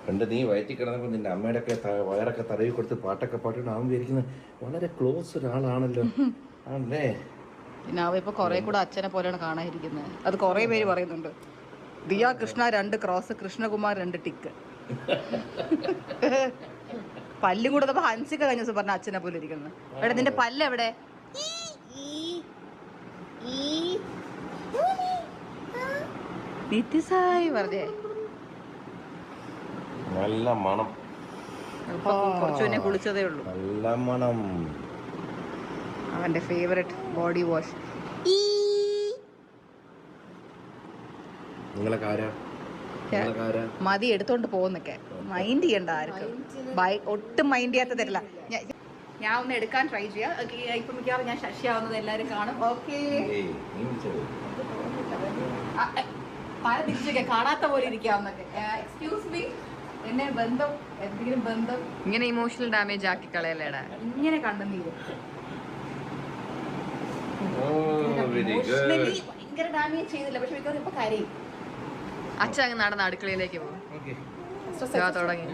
പണ്ട് നീ വയറ്റിൽ കിടന്നപ്പോൾ നിന്റെ അമ്മയുടെ ഒക്കെ വയറൊക്കെ തടവി കൊടുത്ത് പാട്ടൊക്കെ പാട്ടിട്ട് അവൻ വിചാരിക്കുന്നത് വളരെ ക്ലോസ് ഒരാളാണല്ലോ ആണല്ലേ. പിന്നെ അവ ഇപ്പൊ കുറെ കൂടെ അച്ഛനെ പോലെയാണ് കാണാതിരിക്കുന്നത്. അത് കുറെ പേര് പറയുന്നുണ്ട്. Diya Krishna 2 cross, Krishnakumar 2 tick. പല്ലും കൂടെ ഹൻസിക കഴിഞ്ഞ ദിവസം പറഞ്ഞ അച്ഛനെ പോലെ ഇരിക്കുന്നത്. എവിടെ നിന്റെ പല്ല് എവിടെ? നിത്യസായി പറഞ്ഞേ നല്ല മണം. കുറച്ചു മുന്നേ കുളിച്ചതേ ഉള്ളൂ. നല്ല മണം. അവന്റെ ഫേവറേറ്റ് ബോഡി വാഷ്. മതി എടുത്തോണ്ട് പോകുന്നൊക്കെ മൈൻഡ് ചെയ്യണ്ട ആർക്കും. ഒട്ടും മൈൻഡ് ചെയ്യാത്ത തരില്ല. ഞാൻ ഒന്ന് എടുക്കാൻ ട്രൈ ചെയ്യാം. ഇപ്പൊ മിക്കവാറും ഞാൻ ശശിയാവുന്നത് എല്ലാരും കാണും. ഓക്കെ പല തിരിച്ചൊക്കെ കാണാത്ത പോലെ ഇരിക്കാവുന്നൊക്കെ. എക്സ്ക്യൂസ് മീ, എന്നെ ബന്ധം എന്തെങ്കിലും ബന്ധം ഇങ്ങനെ ഇമോഷണൽ ഡാമേജ് ആക്കി കളയല്ലേടാ. ഇങ്ങനെ കണ്ടെന്നീര് ഭയങ്കര ഡാമേജ് ചെയ്തില്ല. പക്ഷെ മിക്കവാറും ഇപ്പൊ കരയും. അച്ഛൻ അങ്ങ് നടന്ന് അടുക്കളയിലേക്ക് പോകും തുടങ്ങി.